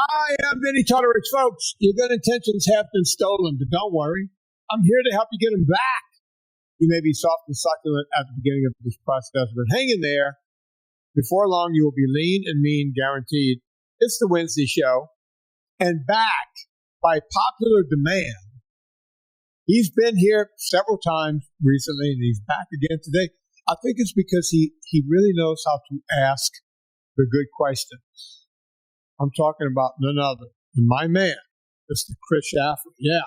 I am Vinnie Tortorich, folks. Your good intentions have been stolen, but don't worry. I'm here to help you get them back. You may be soft and succulent at the beginning of this process, but hang in there. Before long, you will be lean and mean, guaranteed. It's the Wednesday show. And back by popular demand. He's been here several times recently, and he's back again today. I think it's because he really knows how to ask the good questions. I'm talking about none other than my man, Mr. Chris Shaffer. Yeah.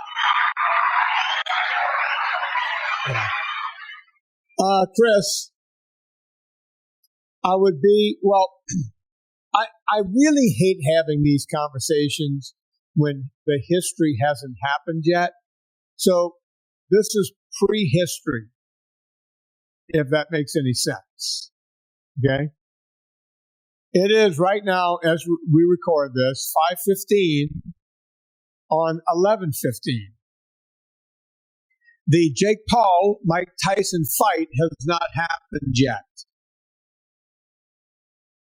Chris, I would be, well, I really hate having these conversations when the history hasn't happened yet. So this is prehistory, if that makes any sense. Okay? It is right now, as we record this, 5:15 on 11:15. The Jake Paul-Mike Tyson fight has not happened yet.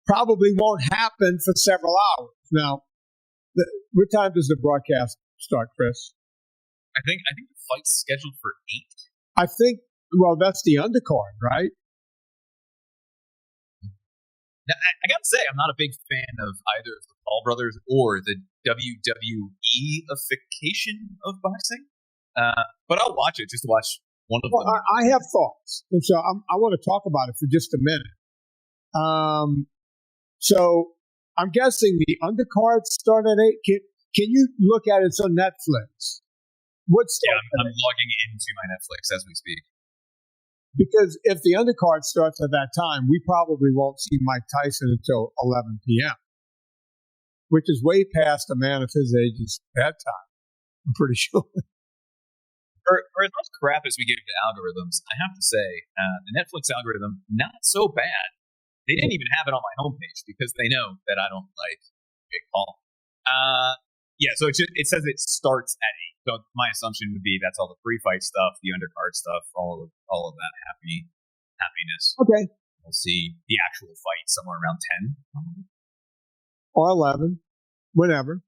Probably won't happen for several hours. Now, what time does the broadcast start, Chris? I think the fight's scheduled for 8. I think, well, that's the undercard, right? Now, I gotta say, I'm not a big fan of either of the Paul brothers or the WWE-ification of boxing. But I'll watch it, just to watch one of them. I have thoughts, and so I want to talk about it for just a minute. So I'm guessing the undercards start at 8. Can you look at it? It's on Netflix. I'm logging into my Netflix as we speak. Because if the undercard starts at that time, we probably won't see Mike Tyson until 11 p.m., which is way past a man of his age's bedtime, I'm pretty sure. For as much crap as we give to algorithms, I have to say, the Netflix algorithm, not so bad. They didn't even have it on my homepage because they know that I don't like Big Paul. So it says it starts at 8. So my assumption would be that's all the pre-fight stuff, the undercard stuff, all of that happiness. Okay. We'll see the actual fight somewhere around 10. Or 11, whenever.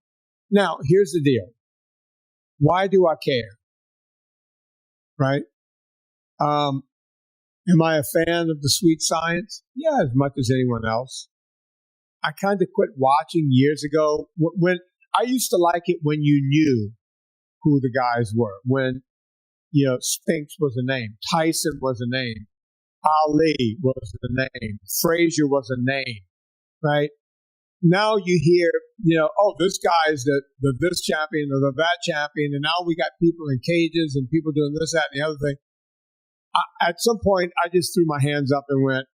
Now, here's the deal. Why do I care? Right? Am I a fan of the sweet science? Yeah, as much as anyone else. I kind of quit watching years ago. When I used to like it when you knew who the guys were. When, Spinks was a name. Tyson was a name. Ali was a name. Frazier was a name. Right? Now you hear, this guy is the this champion or the that champion, and now we got people in cages and people doing this, that, and the other thing. At some point, I just threw my hands up and went,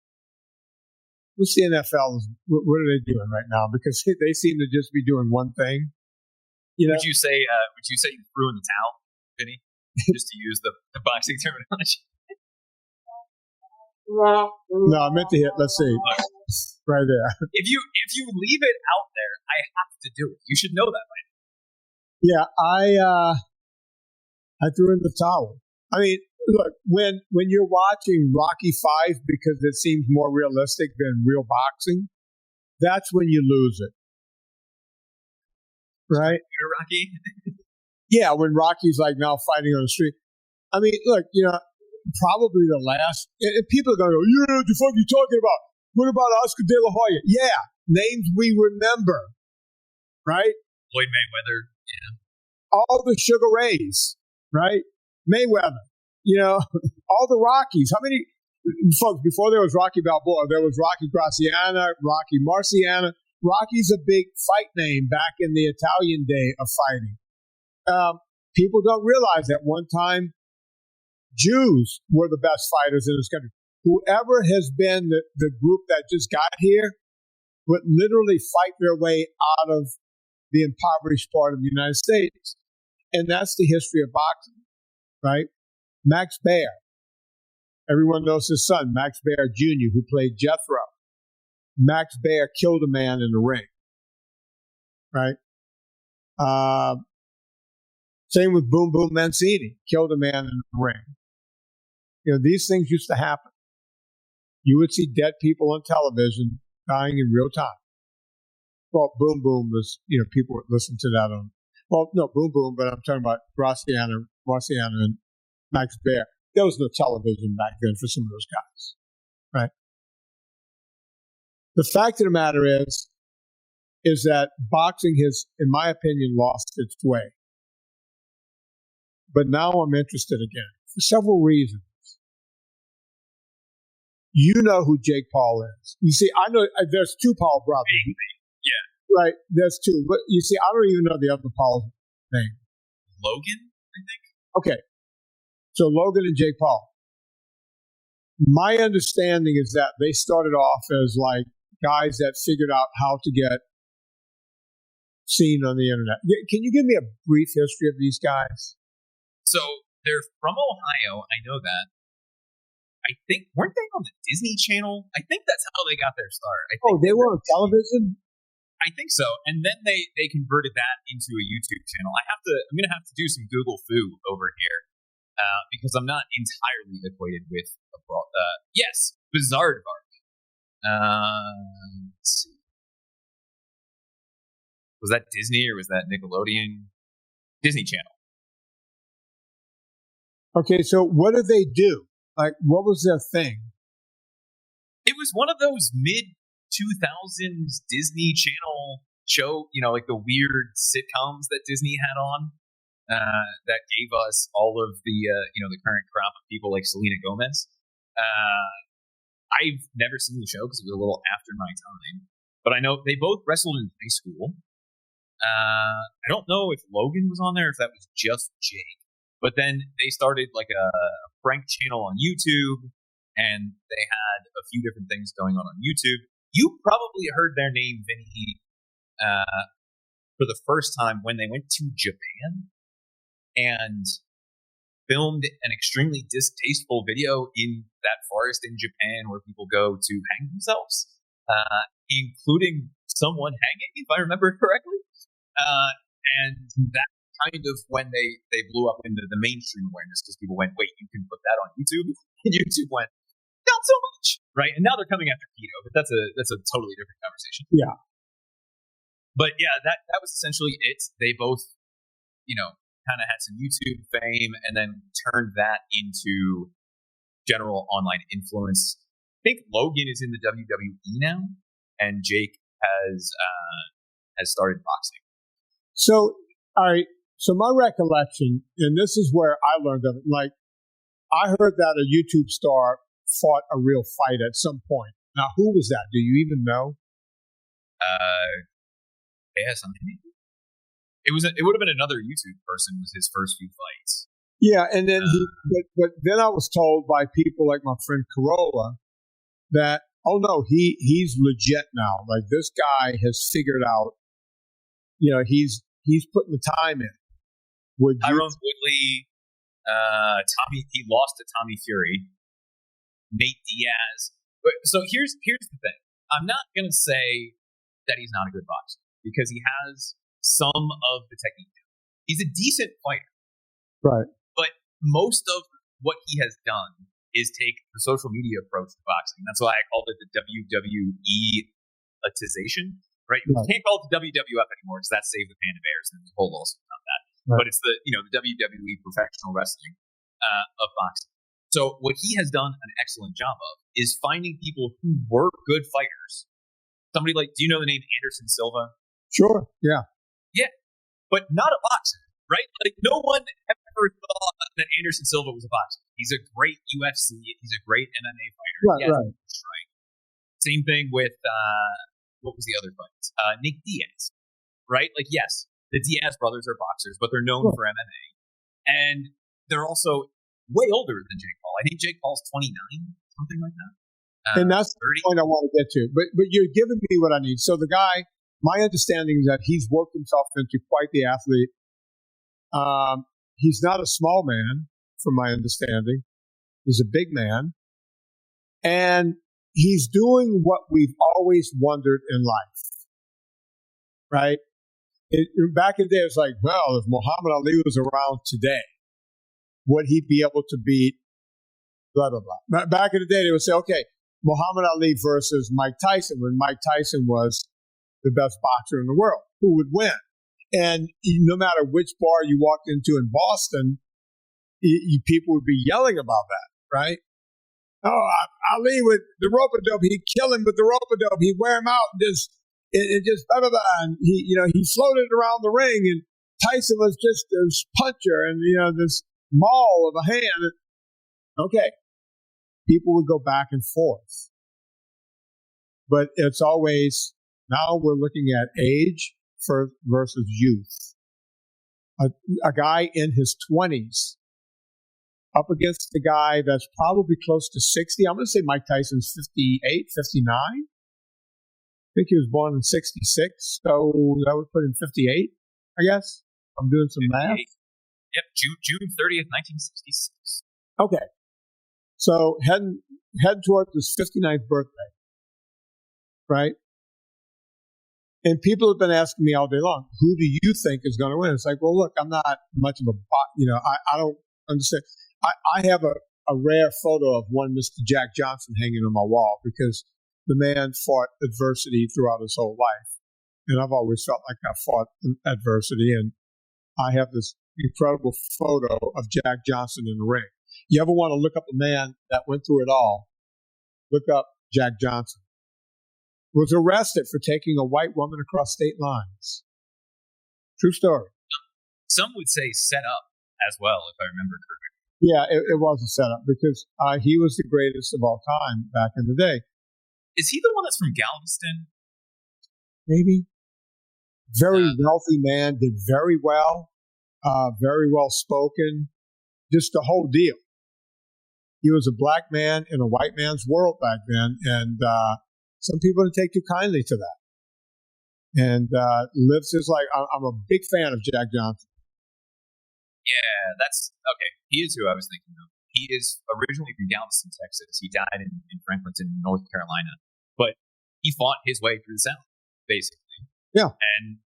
what's the NFL? What are they doing right now? Because they seem to just be doing one thing. Would you say you threw in the towel, Vinny? Just to use the boxing terminology. No, I meant to hit. Let's see, right there. If you leave it out there, I have to do it. You should know that by now. Yeah, I threw in the towel. I mean, look, when you're watching Rocky V because it seems more realistic than real boxing, that's when you lose it. Right? Rocky? Yeah, when Rocky's like now fighting on the street. I mean, look, probably the last, and people are going to go, yeah, what the fuck are you talking about? What about Oscar De La Hoya? Yeah, names we remember. Right? Floyd Mayweather, yeah. All the Sugar Rays, right? Mayweather. All the Rockies. How many folks, before there was Rocky Balboa, there was Rocky Graziano, Rocky Marciano. Rocky's a big fight name back in the Italian day of fighting. People don't realize that one time Jews were the best fighters in this country. Whoever has been the group that just got here would literally fight their way out of the impoverished part of the United States. And that's the history of boxing, right? Max Baer. Everyone knows his son, Max Baer Jr., who played Jethro. Max Baer killed a man in the ring, right? Same with Boom Boom Mancini, killed a man in the ring. These things used to happen. You would see dead people on television dying in real time. well, Boom Boom was, people would listen to that on, well, no, Boom Boom, but I'm talking about Rossiana and Max Baer. There was no television back then for some of those guys, right? The fact of the matter is that boxing has, in my opinion, lost its way. But now I'm interested again for several reasons. You know who Jake Paul is. You see, I know there's two Paul brothers. Yeah. Right, there's two. But you see, I don't even know the other Paul's name. Logan, I think. Okay. So Logan and Jake Paul. My understanding is that they started off as like guys that figured out how to get seen on the internet. Can you give me a brief history of these guys? So they're from Ohio. I know that. I think, weren't they on the Disney Channel? I think that's how they got their start. They were on television? I think so. And then they converted that into a YouTube channel. I'm going to have to do some Google foo over here because I'm not entirely acquainted with yes, Bizarre-Vark. Let's see. Was that Disney or was that Nickelodeon? Disney Channel. Okay, so what did they do? Like, what was their thing? It was one of those mid-2000s Disney Channel show, like the weird sitcoms that Disney had on that gave us all of the, the current crop of people like Selena Gomez. I've never seen the show because it was a little after my time, but I know they both wrestled in high school. I don't know if Logan was on there, if that was just Jake. But then they started like a prank channel on YouTube, and they had a few different things going on YouTube. You probably heard their name, Vinnie, for the first time when they went to Japan and filmed an extremely distasteful video in that forest in Japan where people go to hang themselves, including someone hanging, if I remember correctly. And that kind of when they blew up into the mainstream awareness because people went, wait, you can put that on YouTube? And YouTube went, not so much, right? And now they're coming after keto, but that's a totally different conversation. Yeah. But yeah, that was essentially it. They both, kind of had some YouTube fame and then turned that into general online influence. I think Logan is in the WWE now, and Jake has started boxing. So, all right. So my recollection, and this is where I learned of it, like I heard that a YouTube star fought a real fight at some point. Now, who was that? Do you even know? Something. It would have been another YouTube person with his first few fights. Yeah, and then but then I was told by people like my friend Corolla that, oh no, he's legit now. Like this guy has figured out, he's putting the time in. Tyrone Woodley, Tommy, he lost to Tommy Fury, Nate Diaz. So here's the thing. I'm not going to say that he's not a good boxer because he has some of the technique. He's a decent fighter. Right. But most of what he has done is take the social media approach to boxing. That's why I called it the WWE-atization. Right? You can't call it the WWF anymore because that's Save the Panda Bears and there's a whole lawsuit on that. Right. But it's the WWE professional wrestling of boxing. So what he has done an excellent job of is finding people who were good fighters. Somebody like, do you know the name Anderson Silva? Sure. Yeah. Yeah. But not a boxer, right? Like no one ever thought that Anderson Silva was a boxer. He's a great UFC. He's a great MMA fighter. Right. Right. Same thing with what was the other fight? Nick Diaz, right? Like, yes, the Diaz brothers are boxers, but they're known for MMA. And they're also way older than Jake Paul. I think Jake Paul's 29, something like that. And that's 30. The point I want to get to. But you're giving me what I need. So the guy, my understanding is that he's worked himself into quite the athlete. He's not a small man, from my understanding. He's a big man. And he's doing what we've always wondered in life, right? Back in the day, it's like, well, if Muhammad Ali was around today, would he be able to beat blah, blah, blah. Back in the day, they would say, okay, Muhammad Ali versus Mike Tyson, when Mike Tyson was the best boxer in the world. Who would win? And no matter which bar you walked into in Boston, people would be yelling about that, right? Oh, Ali with the rope-a-dope, he'd kill him with the rope-a-dope. He'd wear him out and just blah, blah, blah. And he floated around the ring, and Tyson was just this puncher and, this maul of a hand. Okay. People would go back and forth. But it's always, now we're looking at age versus youth. A guy in his 20s up against a guy that's probably close to 60. I'm going to say Mike Tyson's 58, 59. I think he was born in 66, so that would put him 58, I guess. I'm doing some math. Yep, June 30th, 1966. Okay. So heading towards his 59th birthday, right? And people have been asking me all day long, who do you think is going to win? It's like, well, look, I'm not much of I don't understand. I have a rare photo of one Mr. Jack Johnson hanging on my wall because the man fought adversity throughout his whole life. And I've always felt like I fought adversity. And I have this incredible photo of Jack Johnson in the ring. You ever want to look up a man that went through it all? Look up Jack Johnson. Was arrested for taking a white woman across state lines. True story. Some would say set up as well, if I remember correctly. Yeah, it was a setup because he was the greatest of all time back in the day. Is he the one that's from Galveston? Maybe. Very wealthy man, did very well spoken, just the whole deal. He was a black man in a white man's world back then, and some people didn't take too kindly to that. And lives his life. I'm a big fan of Jack Johnson. Yeah, that's okay. He is who I was thinking of. He is originally from Galveston, Texas. He died in Franklinton, North Carolina. But he fought his way through the South, basically. Yeah. And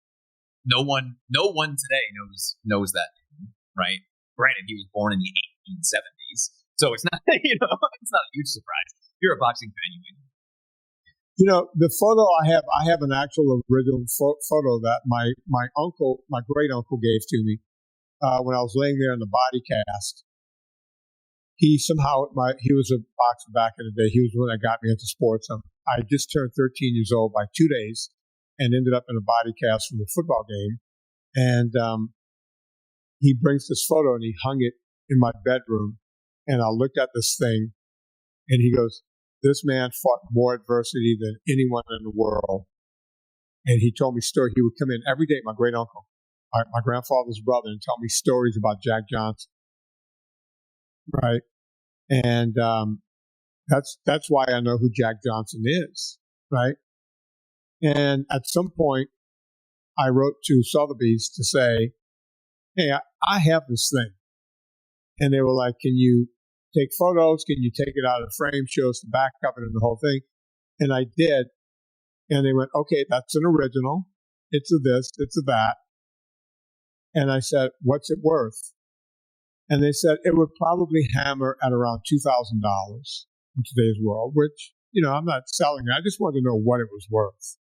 no one today knows that, right? Granted, he was born in the 1870s, so it's not it's not a huge surprise. If you're a boxing fan, you know. The photo I have an actual original photo that my great uncle gave to me when I was laying there in the body cast. He was a boxer back in the day. He was the one that got me into sports. I just turned 13 years old by 2 days and ended up in a body cast from a football game. And he brings this photo and he hung it in my bedroom. And I looked at this thing and he goes, this man fought more adversity than anyone in the world. And he told me stories. He would come in every day, my great uncle, my grandfather's brother, and tell me stories about Jack Johnson. Right. And that's why I know who Jack Johnson is. Right. And at some point, I wrote to Sotheby's to say, hey, I have this thing. And they were like, can you take photos? Can you take it out of the frame, show us the back of it and the whole thing? And I did. And they went, okay, that's an original. It's a this, it's a that. And I said, what's it worth? And they said it would probably hammer at around $2,000 in today's world, which, I'm not selling it. I just wanted to know what it was worth,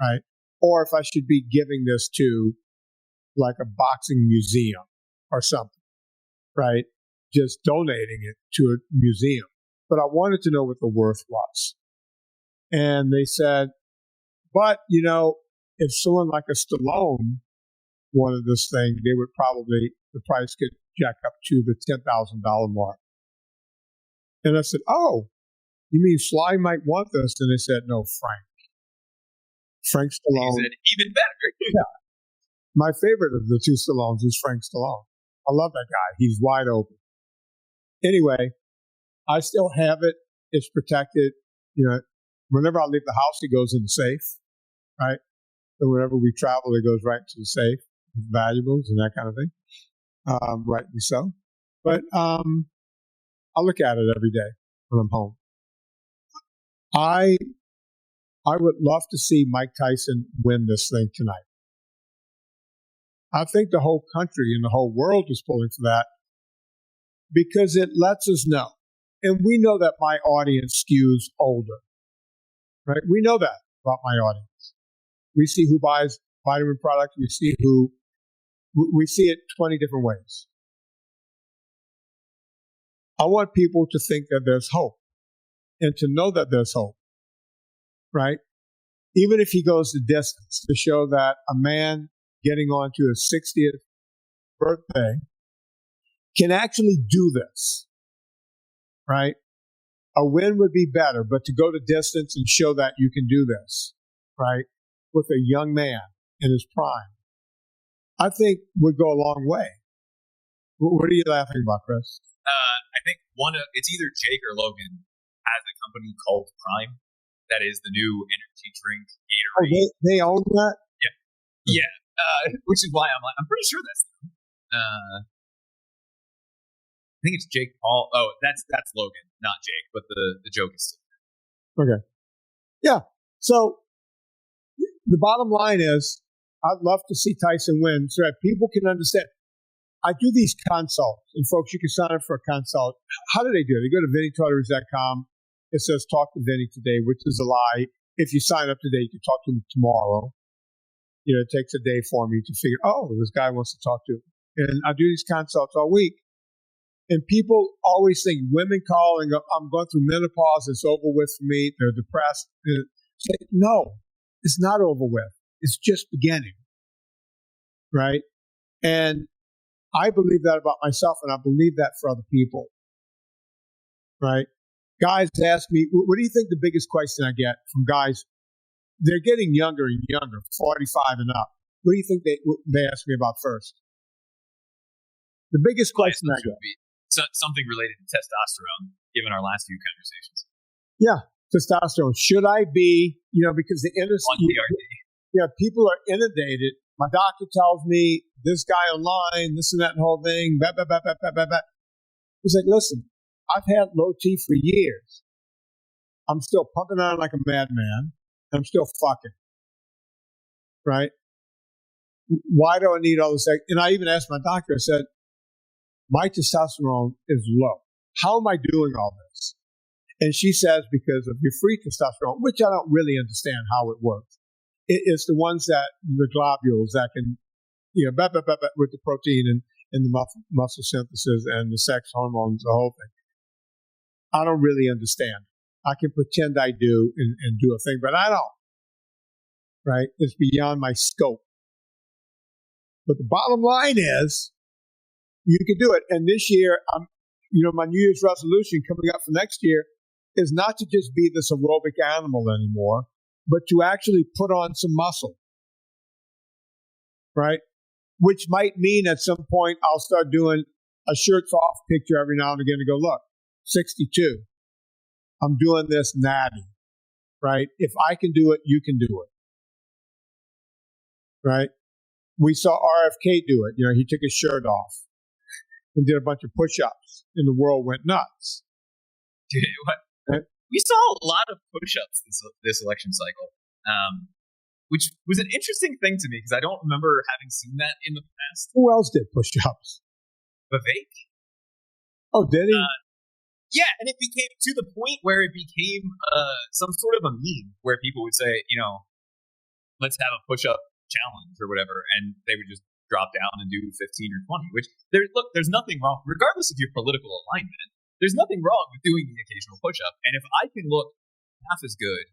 right? Or if I should be giving this to like a boxing museum or something, right? Just donating it to a museum. But I wanted to know what the worth was. And they said, but, if someone like a Stallone wanted this thing, they would the price could jack up to the $10,000 mark. And I said, oh, you mean Sly might want this? And they said, no, Frank Stallone. He said, even better. Yeah. My favorite of the two Stallones is Frank Stallone. I love that guy. He's wide open. Anyway, I still have it. It's protected. Whenever I leave the house, it goes in the safe, right? So whenever we travel, it goes right into the safe with valuables and that kind of thing. Rightly so. But I look at it every day when I'm home. I would love to see Mike Tyson win this thing tonight. I think the whole country and the whole world is pulling for that because it lets us know. And we know that my audience skews older, right? We know that about my audience. We see who buys vitamin products. We see it 20 different ways. I want people to think that there's hope and to know that there's hope, right? Even if he goes the distance to show that a man getting on to his 60th birthday can actually do this, right? A win would be better, but to go the distance and show that you can do this, right, with a young man in his prime, I think would go a long way. What are you laughing about, Chris? I think it's either Jake or Logan has a company called Prime that is the new energy drink Gatorade. Oh, they own that? Yeah. Which is why I'm pretty sure that's them. I think it's Jake Paul. Oh, that's Logan, not Jake, but the joke is still there. Okay. Yeah. So the bottom line is I'd love to see Tyson win so that people can understand. I do these consults, and folks, you can sign up for a consult. How do they do it? They go to VinnieTortorich.com. It says talk to Vinnie today, which is a lie. If you sign up today, you can talk to him tomorrow. You know, it takes a day for me to figure, this guy wants to talk to him. And I do these consults all week. And people always think women call and go, I'm going through menopause. It's over with for me. They're depressed. Say, no, it's not over with. It's just beginning. Right? And I believe that about myself, and I believe that for other people. Right? Guys ask me, what do you think the biggest question I get from guys? They're getting younger and younger, 45 and up. What do you think they ask me about first? The biggest question I get. Something related to testosterone, given our last few conversations. Yeah, testosterone. Should I be, because the industry, people are inundated. My doctor tells me this guy online, this and that and the whole thing, blah, blah, blah, blah, blah, blah, blah. He's like, listen, I've had low T for years. I'm still pumping on like a madman. I'm still fucking. Right? Why do I need all this? And I even asked my doctor, I said, my testosterone is low. How am I doing all this? And she says, because of your free testosterone, which I don't really understand how it works. It's the ones that, the globules that can, with the protein and the muscle synthesis and the sex hormones, the whole thing. I don't really understand. I can pretend I do and do a thing, but I don't. Right? It's beyond my scope. But the bottom line is, you can do it. And this year, my New Year's resolution coming up for next year is not to just be this aerobic animal anymore, but to actually put on some muscle. Right? Which might mean at some point I'll start doing a shirts off picture every now and again to go, look, 62. I'm doing this natty. Right? If I can do it, you can do it. Right? We saw RFK do it. He took his shirt off and did a bunch of push-ups, and the world went nuts. Dude, we saw a lot of push-ups this election cycle, which was an interesting thing to me because I don't remember having seen that in the past. Who else did push-ups? Vivek. Oh, did he? Yeah, and it became to the point where it became some sort of a meme where people would say, let's have a push-up challenge or whatever, and they would just drop down and do 15 or 20, which there's nothing wrong, regardless of your political alignment, there's nothing wrong with doing the occasional push-up. And if I can look half as good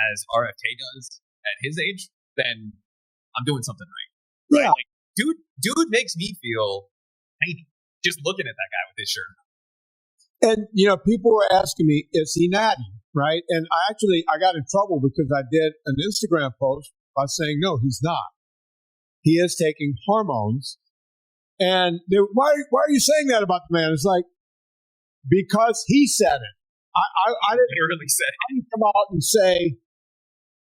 as RFK does at his age, then I'm doing something right. Yeah. Right? Like, dude makes me feel tiny just looking at that guy with his shirt. And, people were asking me, is he natty? Right? And I got in trouble because I did an Instagram post by saying, no, he's not. He is taking hormones. And why are you saying that about the man? It's like, because he said it. I didn't literally say it. I didn't come out and say,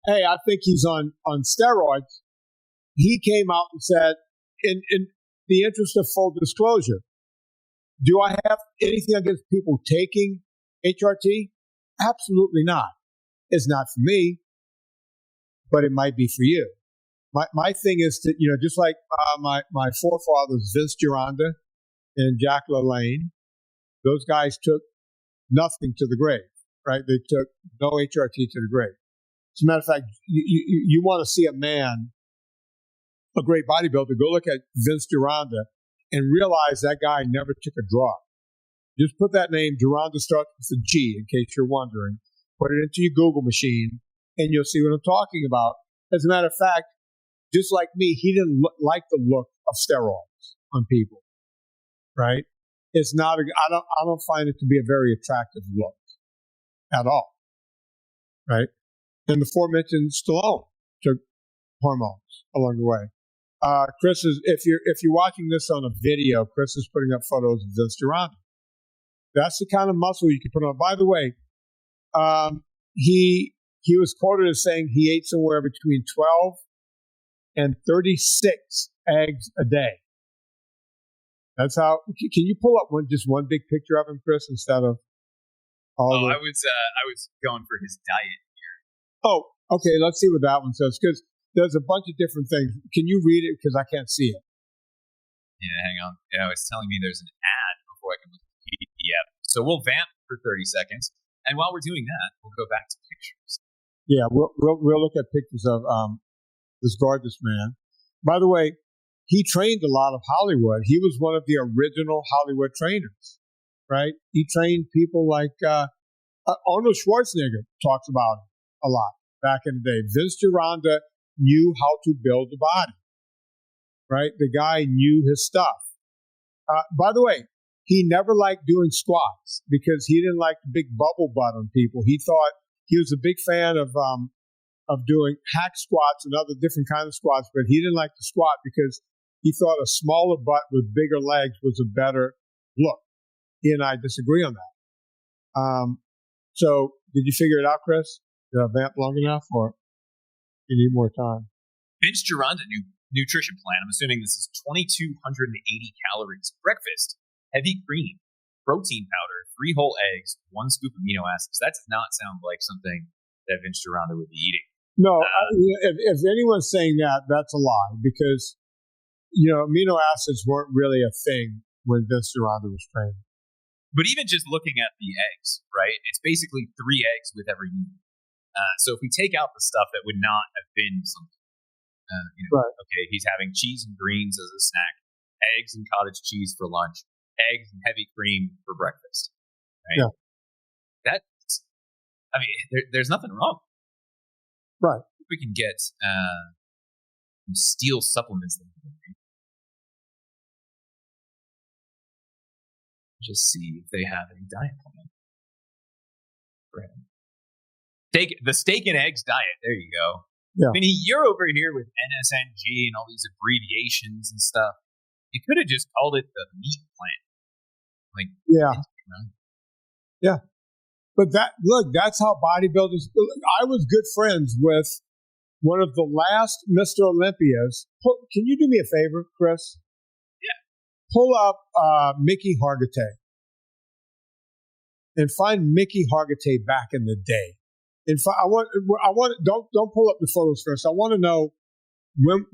hey, I think he's on steroids. He came out and said, in the interest of full disclosure, do I have anything against people taking HRT? Absolutely not. It's not for me, but it might be for you. My thing is to, just like my forefathers, Vince Gironda and Jack LaLanne, those guys took nothing to the grave, right? They took no HRT to the grave. As a matter of fact, you want to see a man, a great bodybuilder, go look at Vince Gironda and realize that guy never took a drug. Just put that name, Gironda starts with a G, in case you're wondering. Put it into your Google machine, and you'll see what I'm talking about. As a matter of fact, just like me, he didn't like the look of steroids on people, right? It's not. I don't find it to be a very attractive look at all, right? And the aforementioned Stallone took hormones along the way. Chris is, if you're watching this on a video, Chris is putting up photos of Vince Gironda. That's the kind of muscle you can put on. By the way, he was quoted as saying he ate somewhere between 12 and 36 eggs a day. That's how. Can you pull up just one big picture of him, Chris, instead of all? I was going for his diet here. Oh, okay. Let's see what that one says, because there's a bunch of different things. Can you read it? Because I can't see it. Yeah, hang on. Yeah, it's telling me there's an ad before I can look at the PDF. So we'll vamp for 30 seconds, and while we're doing that, we'll go back to pictures. Yeah, we'll look at pictures of this gorgeous man. By the way, he trained a lot of Hollywood. He was one of the original Hollywood trainers, right? He trained people like Arnold Schwarzenegger talks about him a lot back in the day. Vince Gironda knew how to build a body, right? The guy knew his stuff. By the way, he never liked doing squats because he didn't like the big bubble butt on people. He thought he was a big fan of doing hack squats and other different kinds of squats, but he didn't like to squat because he thought a smaller butt with bigger legs was a better look. He and I disagree on that. So did you figure it out, Chris? Did I vamp long enough, or you need more time? Vince Gironda nutrition plan. I'm assuming this is 2,280 calories. Breakfast, heavy cream, protein powder, 3 whole eggs, 1 scoop of amino acids. That does not sound like something that Vince Gironda would be eating. No, if anyone's saying that, that's a lie, because amino acids weren't really a thing when Vince Gironda was training. But even just looking at the eggs, right? It's basically 3 eggs with every meal. So if we take out the stuff that would not have been something, right. Okay, he's having cheese and greens as a snack, eggs and cottage cheese for lunch, eggs and heavy cream for breakfast. Right? Yeah. There's nothing wrong. Right. If we can get some steel supplements that we can read. Just see if they have a diet plan. The steak and eggs diet. There you go. Yeah. Vinnie, you're over here with NSNG and all these abbreviations and stuff. You could have just called it the meat plan. Yeah. But that's how bodybuilders. I was good friends with one of the last Mr. Olympias. Can you do me a favor, Chris? Yeah. Pull up Mickey Hargitay and find Mickey Hargitay back in the day. I want. Don't pull up the photos first. I want to know when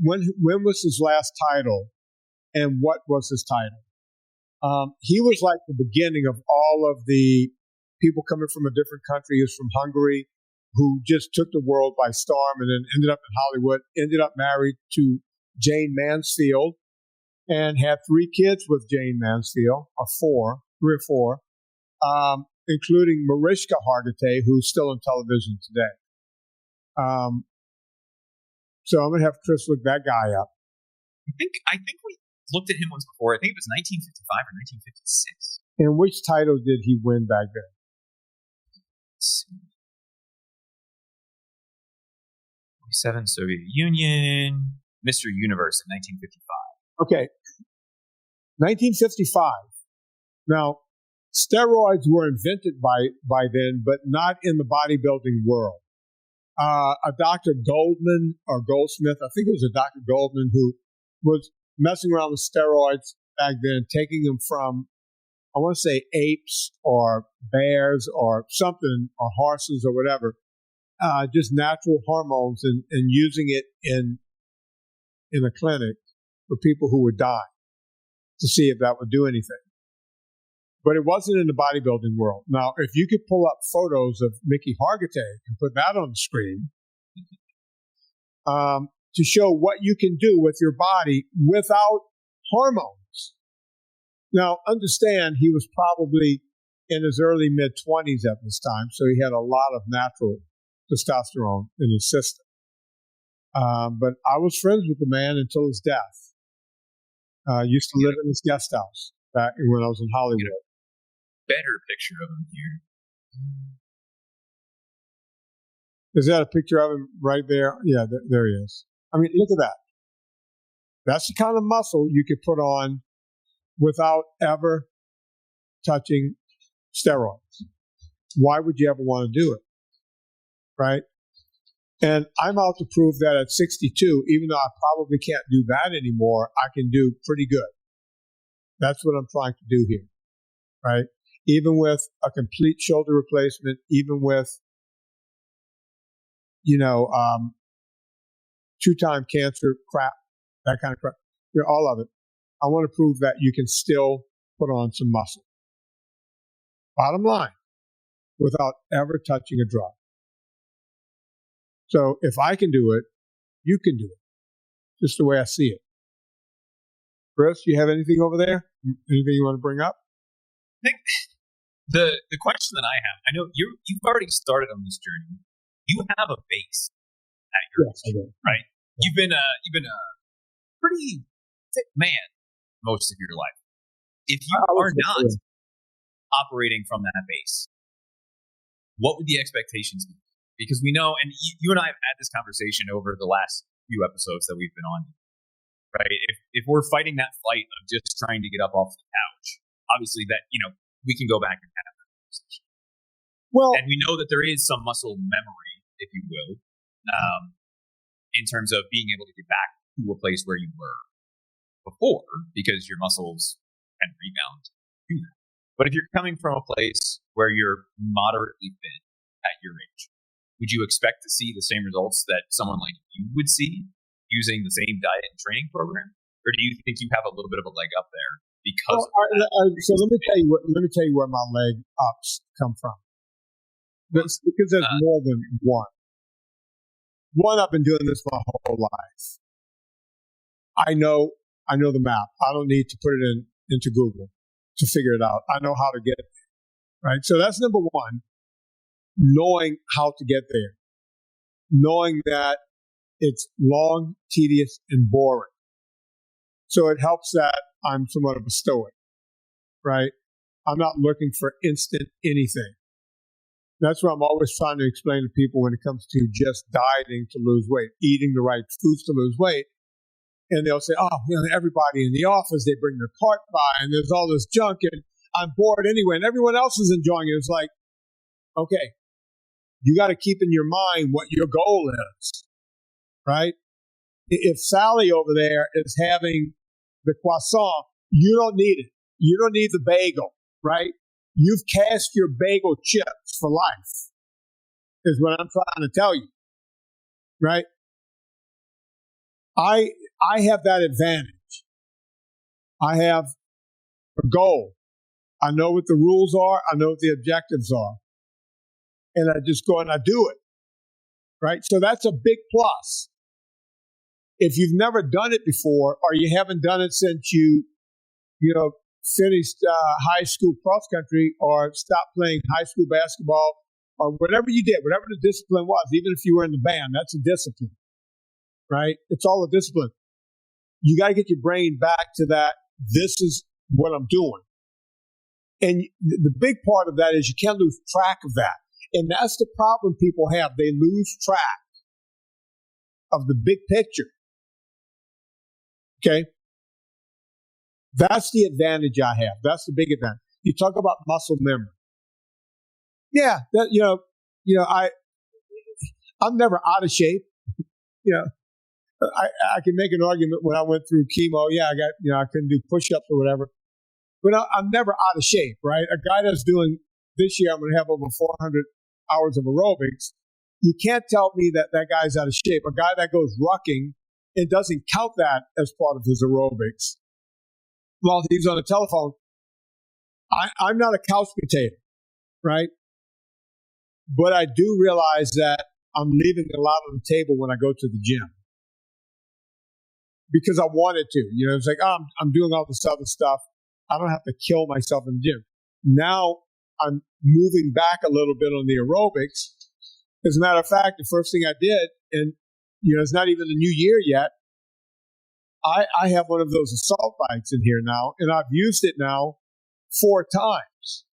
was his last title, and what was his title. He was like the beginning of all of the people coming from a different country. He was from Hungary, who just took the world by storm, and then ended up in Hollywood. Ended up married to Jane Mansfield, and had 3 kids with Jane Mansfield, or 3 or 4. Including Mariska Hargitay, who's still on television today. So I'm going to have Chris look that guy up. I think we looked at him once before. I think it was 1955 or 1956. And which title did he win back then? Let's see. 47 Soviet Union, Mr. Universe in 1955. Okay. 1955. Now, steroids were invented by then, but not in the bodybuilding world. A Dr. Goldman or Goldsmith, I think it was a Dr. Goldman, who was messing around with steroids back then, taking them from, I want to say, apes or bears or something, or horses or whatever, just natural hormones, and using it in a clinic for people who were dying to see if that would do anything. But it wasn't in the bodybuilding world. Now, if you could pull up photos of Mickey Hargitay and put that on the screen, to show what you can do with your body without hormones. Now, understand he was probably in his early mid-20s at this time, so he had a lot of natural testosterone in his system. But I was friends with the man until his death. Used to live in his guest house back when I was in Hollywood. Better picture of him here. Is that a picture of him right there? Yeah, there he is. I mean, look at that. That's the kind of muscle you could put on without ever touching steroids. Why would you ever want to do it? Right? And I'm out to prove that at 62, even though I probably can't do that anymore, I can do pretty good. That's what I'm trying to do here. Right? Even with a complete shoulder replacement, even with, two-time cancer crap, that kind of crap, all of it. I want to prove that you can still put on some muscle. Bottom line, without ever touching a drug. So if I can do it, you can do it. Just the way I see it. Chris, you have anything over there? Anything you want to bring up? I think the question that I have, I know you've already started on this journey. You have a base at your age, right? Yeah. You've been a pretty fit man most of your life. If you are not operating from that base, what would the expectations be? Because we know, and you and I have had this conversation over the last few episodes that we've been on, right? If we're fighting that fight of just trying to get up off the couch, obviously that, we can go back and have that conversation. Well, and we know that there is some muscle memory, if you will, in terms of being able to get back to a place where you were before, because your muscles can rebound to that. But if you're coming from a place where you're moderately fit at your age, would you expect to see the same results that someone like you would see using the same diet and training program? Or do you think you have a little bit of a leg up there because so let me tell you where my leg ups come from. Because there's more than one. One, I've been doing this my whole life. I know the map. I don't need to put it into Google to figure it out. I know how to get it, right? So that's number one, knowing how to get there. Knowing that it's long, tedious, and boring. So it helps that I'm somewhat of a stoic, right? I'm not looking for instant anything. That's what I'm always trying to explain to people when it comes to just dieting to lose weight, eating the right foods to lose weight. And they'll say, everybody in the office, they bring their cart by and there's all this junk and I'm bored anyway and everyone else is enjoying it. It's like, okay, you got to keep in your mind what your goal is, right? If Sally over there is having the croissant, you don't need it. You don't need the bagel, right? You've cast your bagel chips for life, is what I'm trying to tell you, right? I have that advantage. I have a goal. I know what the rules are. I know what the objectives are. And I just go and I do it, right? So that's a big plus. If you've never done it before or you haven't done it since you finished high school cross country or stopped playing high school basketball or whatever you did, whatever the discipline was, even if you were in the band, that's a discipline, right? It's all a discipline. You got to get your brain back to that. This is what I'm doing. And the big part of that is you can't lose track of that. And that's the problem people have. They lose track of the big picture. Okay? That's the advantage I have. That's the big advantage. You talk about muscle memory. Yeah, I'm never out of shape. I can make an argument when I went through chemo. Yeah, I couldn't do push-ups or whatever. But I'm never out of shape, right? A guy that's doing this year, I'm going to have over 400 hours of aerobics. You can't tell me that guy's out of shape. A guy that goes rucking and doesn't count that as part of his aerobics while he's on the telephone. I'm not a couch potato, right? But I do realize that I'm leaving a lot on the table when I go to the gym because I wanted to. It's like, I'm doing all this other stuff. I don't have to kill myself in the gym. Now I'm moving back a little bit on the aerobics. As a matter of fact, the first thing I did, and it's not even the new year yet, I have one of those assault bikes in here now, and I've used it now 4 times.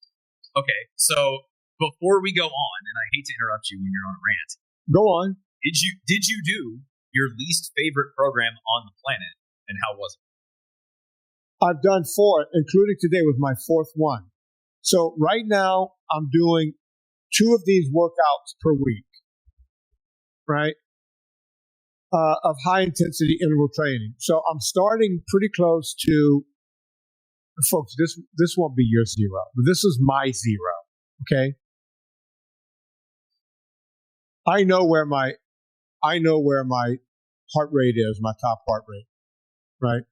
Okay, so before we go on, and I hate to interrupt you when you're on a rant. Go on. Did you do your least favorite program on the planet, and how was it? I've done 4, including today with my 4th one. So right now I'm doing 2 of these workouts per week, right? Of high intensity interval training. So I'm starting pretty close to, folks, this won't be your 0, but this is my 0. Okay. I know where my heart rate is, my top heart rate, right?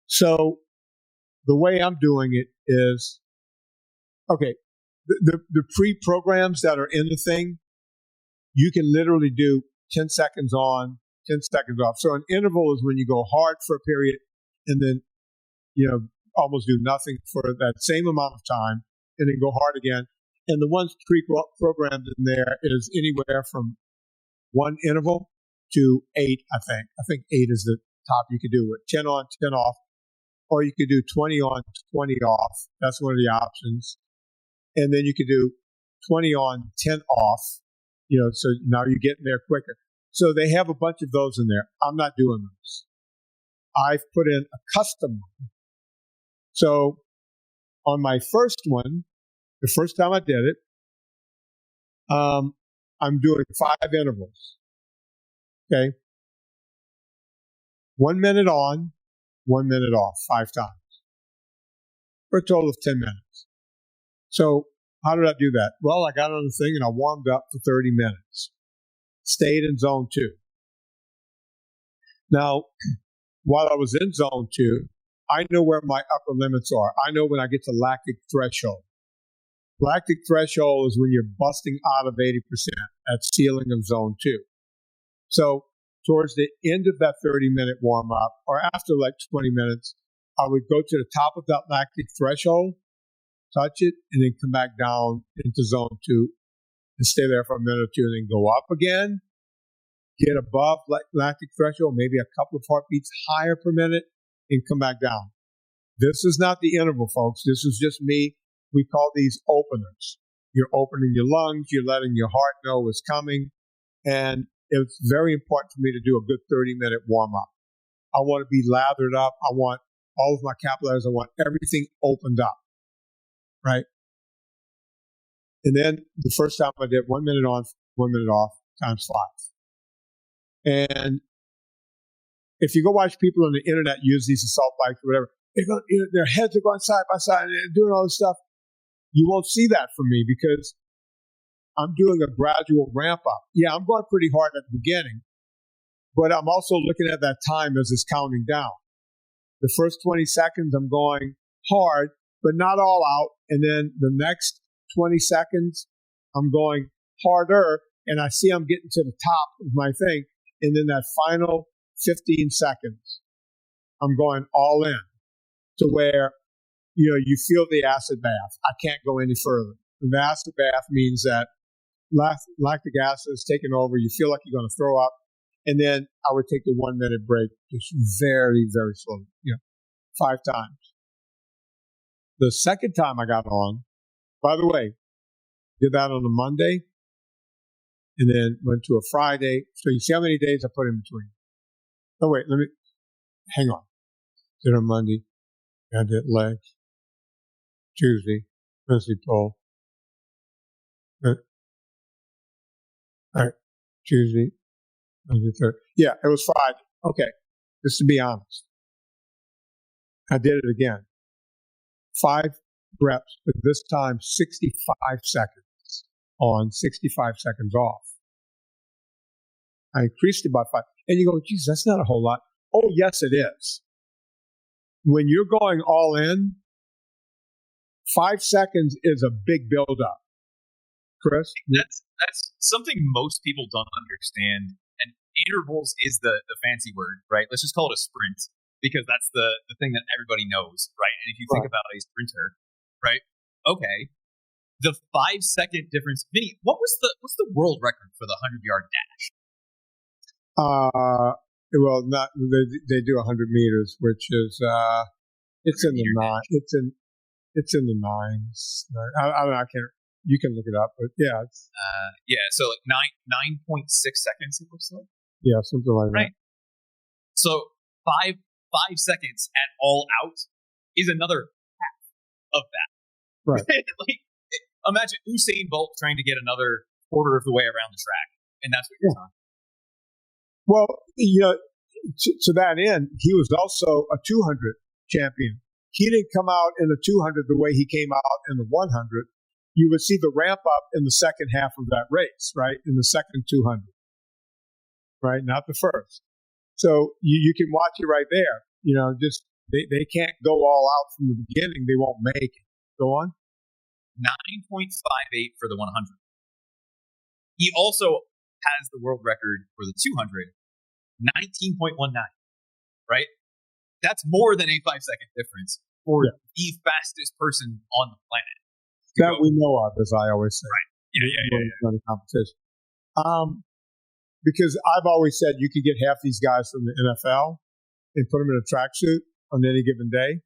So the way I'm doing it is, okay, the pre-programs that are in the thing, you can literally do 10 seconds on, 10 seconds off. So an interval is when you go hard for a period and then, almost do nothing for that same amount of time and then go hard again. And the ones pre-programmed in there is anywhere from 1 interval to 8, I think. I think 8 is the top you could do with 10 on, 10 off. Or you could do 20 on, 20 off. That's one of the options. And then you could do 20 on, 10 off. So now you're getting there quicker. So they have a bunch of those in there. I'm not doing those. I've put in a custom one. So on my first one, the first time I did it, I'm doing 5 intervals. Okay. 1 minute on, 1 minute off, 5 times. For a total of 10 minutes. So how did I do that? Well, I got on the thing and I warmed up for 30 minutes. Stayed in zone 2. Now, while I was in zone 2, I know where my upper limits are. I know when I get to lactic threshold. Lactic threshold is when you're busting out of 80% at ceiling of zone 2. So towards the end of that 30-minute warm-up, or after like 20 minutes, I would go to the top of that lactic threshold, touch it, and then come back down into zone 2 and stay there for a minute or 2 and then go up again, get above lactic threshold, maybe a couple of heartbeats higher per minute, and come back down. This is not the interval, folks. This is just me. We call these openers. You're opening your lungs. You're letting your heart know what's coming. And it's very important for me to do a good 30-minute warm-up. I want to be lathered up. I want all of my capillaries. I want everything opened up, right? And then the first time I did 1 minute on, 1 minute off, times 5. And if you go watch people on the internet use these assault bikes or whatever, their heads are going side by side and they're doing all this stuff. You won't see that from me because I'm doing a gradual ramp up. Yeah, I'm going pretty hard at the beginning, but I'm also looking at that time as it's counting down. The first 20 seconds, I'm going hard, but not all out. And then the next 20 seconds, I'm going harder, and I see I'm getting to the top of my thing. And then that final 15 seconds, I'm going all in to where, you feel the acid bath. I can't go any further. And the acid bath means that lactic acid is taking over. You feel like you're going to throw up. And then I would take the 1 minute break, just very, very slowly, 5 times. The second time I got on, by the way, did that on a Monday and then went to a Friday. So you see how many days I put in between. Oh, wait, hang on. Did on Monday. I did legs. Tuesday, Wednesday pull. All right, Tuesday, Wednesday, Thursday. Yeah, it was Friday. Okay, just to be honest. I did it again. 5 reps, but this time 65 seconds on, 65 seconds off. I increased it by 5. And you go, geez, that's not a whole lot. Oh, yes, it is. When you're going all in, 5 seconds is a big buildup. Chris? That's something most people don't understand. And intervals is the fancy word, right? Let's just call it a sprint because that's the thing that everybody knows, right? And if you think about a sprinter, right? Okay. The 5-second difference. Vinnie, what's the world record for the 100-yard dash? Well, not they do 100 meters, which is it's in the nine. It's in the nines. I can't. You can look it up, but yeah, it's so like 9.6 seconds. It looks like. Yeah, something like that. So 5 seconds at all out is another half of that. Right. Like, imagine Usain Bolt trying to get another quarter of the way around the track, and that's what you're talking. Well, to that end, he was also a 200 champion. He didn't come out in the 200 the way he came out in the 100. You would see the ramp up in the second half of that race, right? In the second 200, right? Not the first. So you can watch it right there. Just they can't go all out from the beginning. They won't make it. Go on. 9.58 for the 100. He also has the world record for the 200, 19.19, right? That's more than a 5-second difference for the fastest person on the planet. That we know of, as I always say. Right. Yeah. Competition. Because I've always said you could get half these guys from the NFL and put them in a tracksuit on any given day,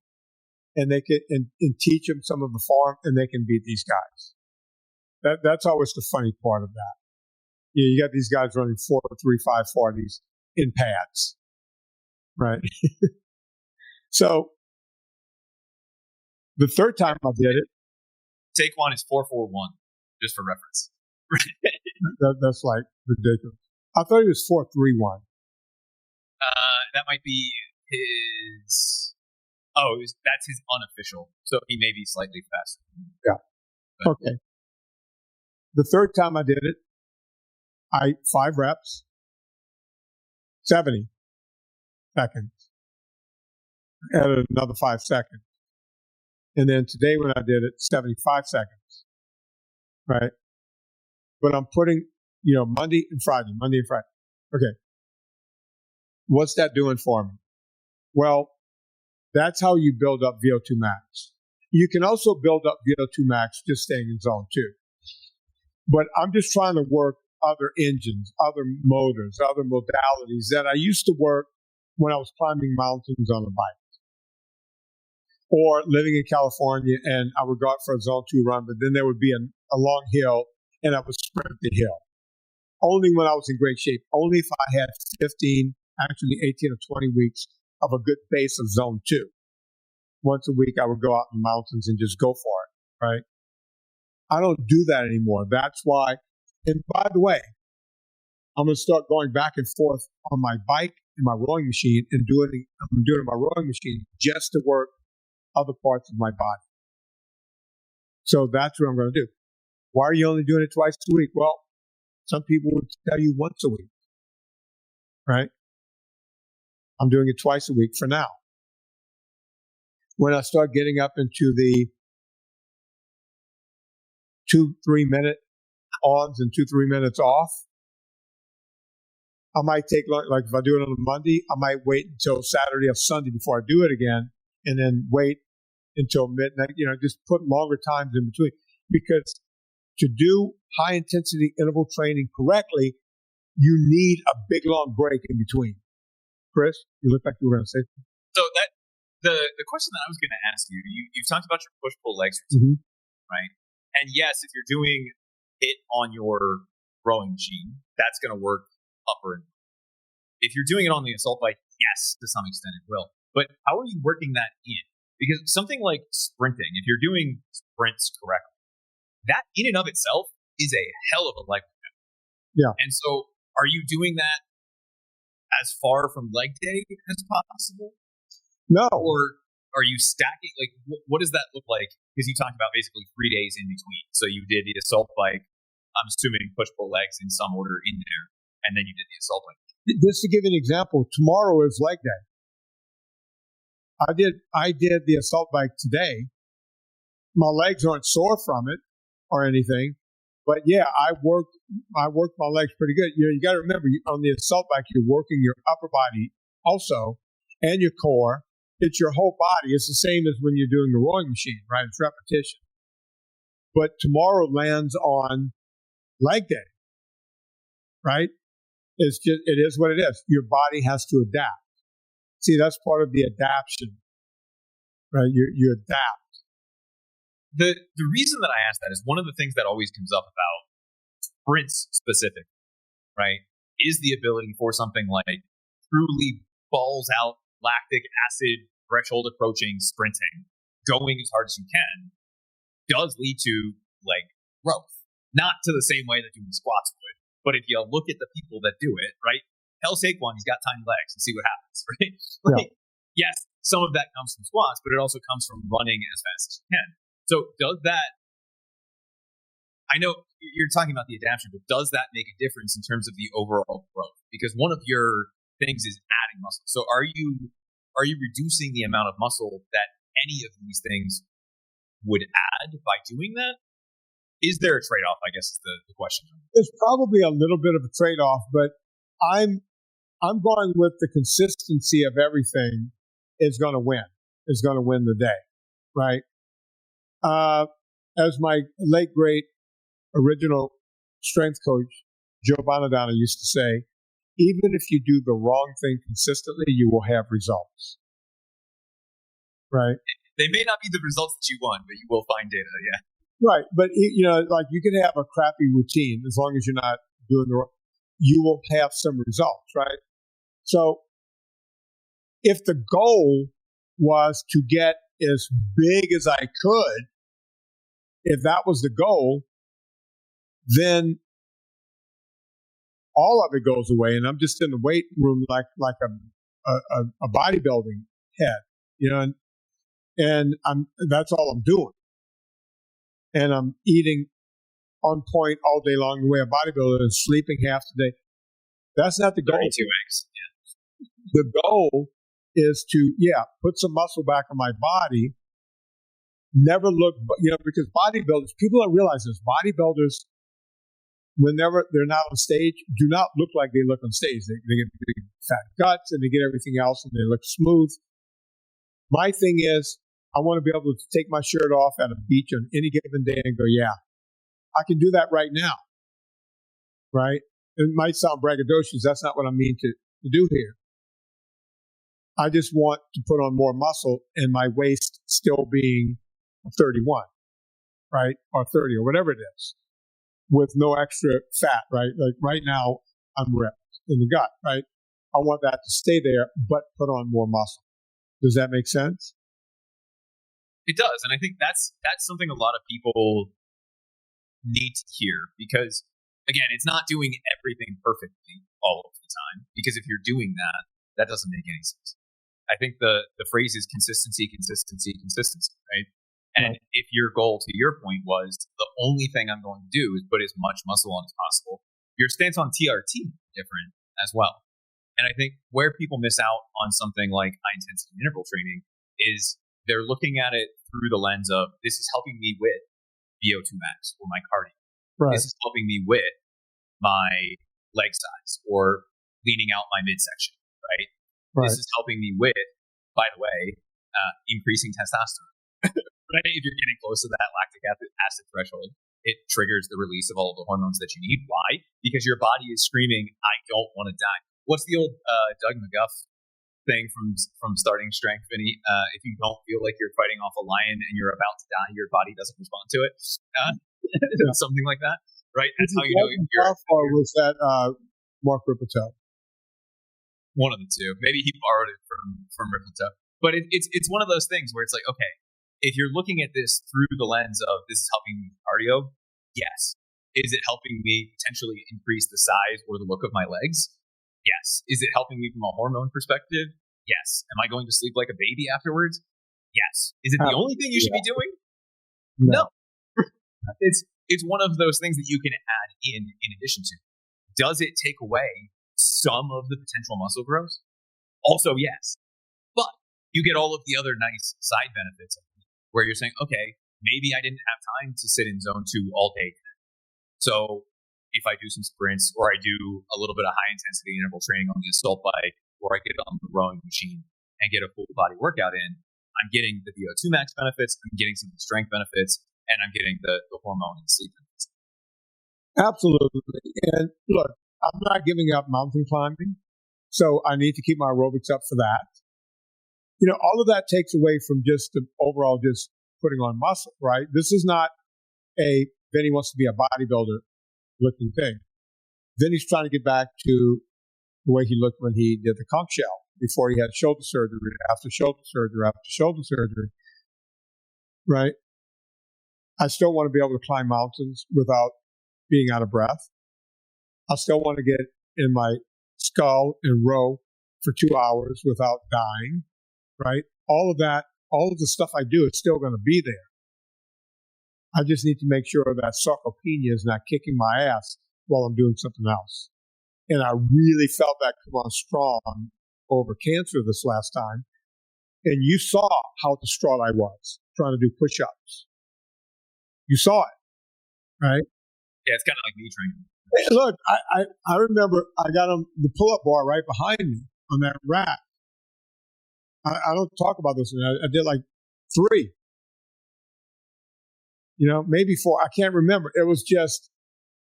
and they can and teach them some of the form, and they can beat these guys. That's always the funny part of that. You got these guys running 4.35 40s in pads, right? So the third time I did it, Saquon is 4.41, just for reference. That's like ridiculous. I thought he was 4.31. That might be his. Oh, that's his unofficial. So he may be slightly faster. Yeah. But. Okay. The third time I did it, 5 reps, 70 seconds. Added another 5 seconds. And then today when I did it, 75 seconds. Right? But I'm putting, Monday and Friday. Okay. What's that doing for me? Well, that's how you build up VO2 max. You can also build up VO2 max just staying in zone 2. But I'm just trying to work other engines, other motors, other modalities that I used to work when I was climbing mountains on a bike. Or living in California, and I would go out for a zone 2 run, but then there would be a long hill, and I would sprint the hill. Only when I was in great shape. Only if I had 15, actually 18 or 20 weeks of a good base of zone 2. Once a week, I would go out in the mountains and just go for it, right? I don't do that anymore. That's why, and by the way, I'm going to start going back and forth on my bike and my rowing machine and I'm doing my rowing machine just to work other parts of my body. So that's what I'm going to do. Why are you only doing it twice a week? Well, some people would tell you once a week, right? I'm doing it twice a week for now. When I start getting up into the 2-3 minute ons and 2-3 minutes off, I might take, like if I do it on a Monday, I might wait until Saturday or Sunday before I do it again, and then wait until midnight, just put longer times in between. Because to do high intensity interval training correctly, you need a big long break in between. Chris, you look like you were going to say something. So that the question that I was going to ask you've talked about your push-pull legs routine, right? And yes, if you're doing it on your rowing machine, that's going to work upper and lower. If you're doing it on the assault bike, yes, to some extent it will. But how are you working that in? Because something like sprinting, if you're doing sprints correctly, that in and of itself is a hell of a leg workout. Yeah. And so are you doing that as far from leg day as possible? No. Or are you stacking? Like, what does that look like? Because you talked about basically 3 days in between. So you did the assault bike, I'm assuming push-pull legs in some order in there, and then you did the assault bike. Just to give you an example, tomorrow is leg day. I did the assault bike today. My legs aren't sore from it or anything, But yeah, I worked my legs pretty good. You got to remember on the assault bike, you're working your upper body also and your core. It's your whole body. It's the same as when you're doing the rowing machine, right? It's repetition. But tomorrow lands on leg day, right? It is what it is. Your body has to adapt. See, that's part of the adaptation, right? You adapt. The reason that I asked that is one of the things that always comes up about sprints specific, right, is the ability for something like truly balls out lactic acid threshold approaching sprinting, going as hard as you can, does lead to like growth. Not to the same way that doing squats would, but if you look at the people that do it, right, tell Saquon he's got tiny legs and see what happens, right? Like, yes, some of that comes from squats, but it also comes from running as fast as you can. So does that, I know you're talking about the adaptation, but does that make a difference in terms of the overall growth? Because one of your things is adding muscle. So are you reducing the amount of muscle that any of these things would add by doing that? Is there a trade-off, I guess is the question. There's probably a little bit of a trade-off, but I'm going with the consistency of everything is going to win the day, right? As my late great original strength coach, Joe Bonadonna, used to say, even if you do the wrong thing consistently, you will have results. Right? They may not be the results that you want, but you will find data, yeah. Right. But, like you can have a crappy routine as long as you're not doing the wrong, you will have some results, right? So if the goal was to get as big as I could, if that was the goal, then all of it goes away, and I'm just in the weight room like a bodybuilding head, and that's all I'm doing, and I'm eating on point all day long the way a bodybuilder and sleeping half the day. That's not the goal. 32 eggs. Yeah. The goal is to put some muscle back on my body. Never look, because bodybuilders, people don't realize this. Bodybuilders, whenever they're not on stage, do not look like they look on stage. They get big fat guts and they get everything else and they look smooth. My thing is, I want to be able to take my shirt off at a beach on any given day and go, I can do that right now. Right? It might sound braggadocious. That's not what I mean to do here. I just want to put on more muscle and my waist still being 31, right? Or 30 or whatever it is, with no extra fat, right? Like right now, I'm ripped in the gut, right? I want that to stay there, but put on more muscle. Does that make sense? It does. And I think that's something a lot of people need to hear because, again, it's not doing everything perfectly all of the time, because if you're doing that, that doesn't make any sense. I think the phrase is consistency, right? And if your goal, to your point, was the only thing I'm going to do is put as much muscle on as possible, your stance on TRT is different as well. And I think where people miss out on something like high intensity interval training is they're looking at it through the lens of, this is helping me with VO2 max or my cardio. Right. This is helping me with my leg size or leaning out my midsection, right? This is helping me with, by the way, increasing testosterone. Right? If you're getting close to that lactic acid threshold, it triggers the release of all of the hormones that you need. Why? Because your body is screaming, I don't want to die. What's the old Doug McGuff thing from Starting Strength, Vinnie? If you don't feel like you're fighting off a lion and you're about to die, your body doesn't respond to it. Something like that, right? That's how you know you're. How far was that Mark Rippetoe? One of the two. Maybe he borrowed it from Rippetoe. But it's one of those things where it's like, okay, if you're looking at this through the lens of this is helping me with cardio, yes. Is it helping me potentially increase the size or the look of my legs? Yes. Is it helping me from a hormone perspective? Yes. Am I going to sleep like a baby afterwards? Yes. Is it the only thing you should be doing? No. It's one of those things that you can add in addition to. Does it take away some of the potential muscle growth? Also, yes. But you get all of the other nice side benefits of it, where you're saying, okay, maybe I didn't have time to sit in zone 2 all day today. So if I do some sprints or I do a little bit of high intensity interval training on the assault bike or I get on the rowing machine and get a full body workout in, I'm getting the VO2 max benefits, I'm getting some strength benefits, and I'm getting the hormone and sleep benefits. Absolutely. And look, I'm not giving up mountain climbing, so I need to keep my aerobics up for that. All of that takes away from just the overall just putting on muscle, right? This is not Vinnie wants to be a bodybuilder looking thing. Vinnie's trying to get back to the way he looked when he did the conch shell, before he had shoulder surgery, after shoulder surgery, after shoulder surgery, right? I still want to be able to climb mountains without being out of breath. I still want to get in my skull and row for 2 hours without dying, right? All of that, all of the stuff I do is still going to be there. I just need to make sure that sarcopenia is not kicking my ass while I'm doing something else. And I really felt that come on strong over cancer this last time. And you saw how distraught I was trying to do push-ups. You saw it, right? Yeah, it's kind of like me training. Hey, look, I remember I got on the pull-up bar right behind me on that rack. I don't talk about this. I did like 3. Maybe 4. I can't remember. It was just,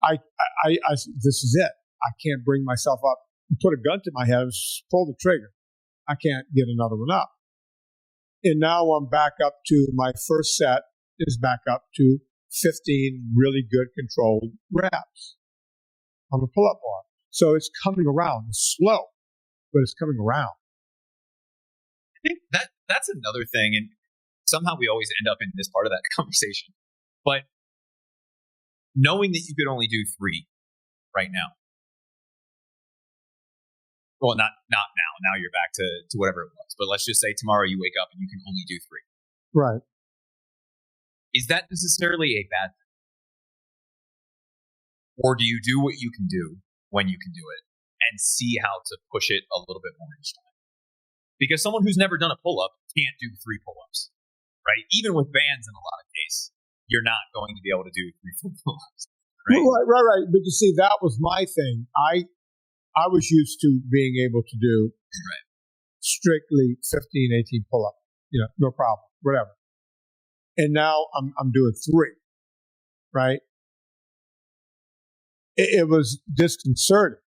this is it. I can't bring myself up and put a gun to my head, pull the trigger. I can't get another one up. And now I'm back up to my first set is back up to 15 really good controlled reps on the pull-up bar. So it's coming around. It's slow, but it's coming around. I think that's another thing. And somehow we always end up in this part of that conversation. But knowing that you could only do 3 right now. Well, not now. Now you're back to whatever it was. But let's just say tomorrow you wake up and you can only do 3. Right. Is that necessarily a bad thing? Or do you do what you can do when you can do it and see how to push it a little bit more each time? Because someone who's never done a pull-up can't do 3 pull-ups, right? Even with bands in a lot of cases, you're not going to be able to do 3 full pull-ups, right? Right. But you see, that was my thing. I was used to being able to do strictly 15, 18 pull-ups, no problem, whatever. And now I'm doing 3, right? It was disconcerting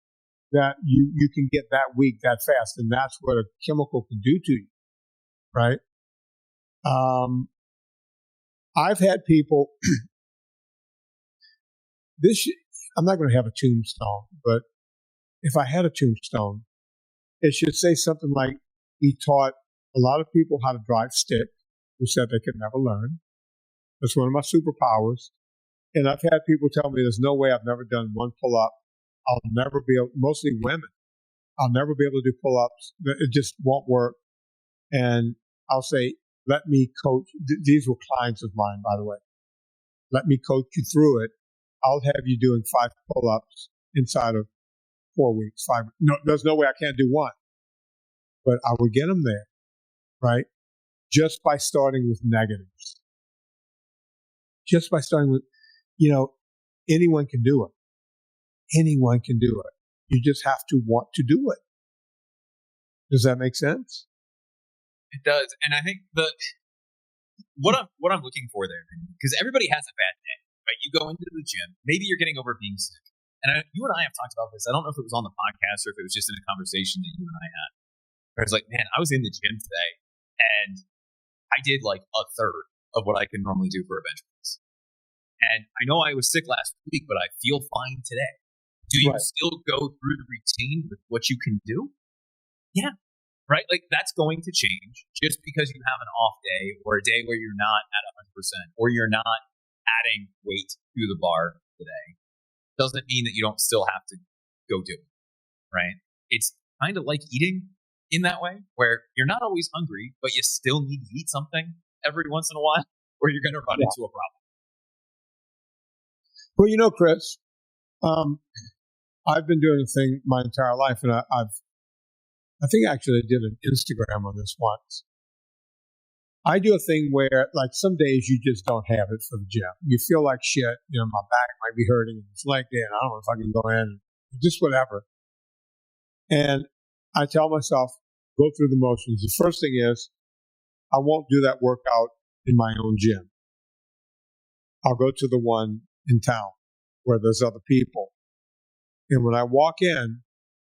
that you can get that weak that fast, and that's what a chemical can do to you, right? I've had people. I'm not going to have a tombstone, but if I had a tombstone, it should say something like, he taught a lot of people how to drive stick, who said they could never learn. That's one of my superpowers. And I've had people tell me there's no way, I've never done 1 pull-up. I'll never be able, mostly women, I'll never be able to do pull-ups. It just won't work. And I'll say, let me coach. These were clients of mine, by the way. Let me coach you through it. I'll have you doing 5 pull-ups inside of 4 weeks. 5. No, there's no way I can't do 1. But I would get them there, right? Just by starting with negatives. Just by starting with, anyone can do it. Anyone can do it. You just have to want to do it. Does that make sense? It does. And I think what I'm looking for there, because everybody has a bad day, right? You go into the gym, maybe you're getting over being sick. And you and I have talked about this. I don't know if it was on the podcast or if it was just in a conversation that you and I had. Where I was like, man, I was in the gym today and I did like a third of what I can normally do for a bench press. And I know I was sick last week, but I feel fine today. Do you still go through the routine with what you can do? Yeah. Right? Like that's going to change just because you have an off day or a day where you're not at 100% or you're not adding weight to the bar today. Doesn't mean that you don't still have to go do it. Right? It's kind of like eating in that way where you're not always hungry, but you still need to eat something every once in a while or you're going to run into a problem. Well, Chris, I've been doing a thing my entire life, and I think actually I did an Instagram on this once. I do a thing where, like, some days you just don't have it for the gym. You feel like shit. You know, my back might be hurting. It's leg day, and I don't know if I can go in. Just whatever. And I tell myself, go through the motions. The first thing is, I won't do that workout in my own gym. I'll go to the one in town where there's other people. And when I walk in,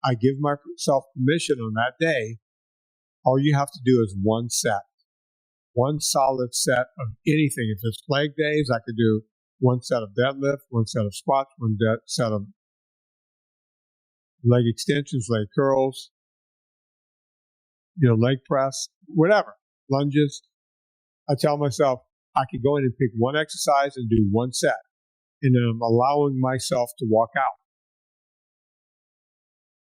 I give myself permission on that day. All you have to do is one set. One solid set of anything. If it's leg days, I could do one set of deadlift, one set of squats, one set of leg extensions, leg curls, leg press, whatever, lunges. I tell myself I could go in and pick one exercise and do one set, and then I'm allowing myself to walk out.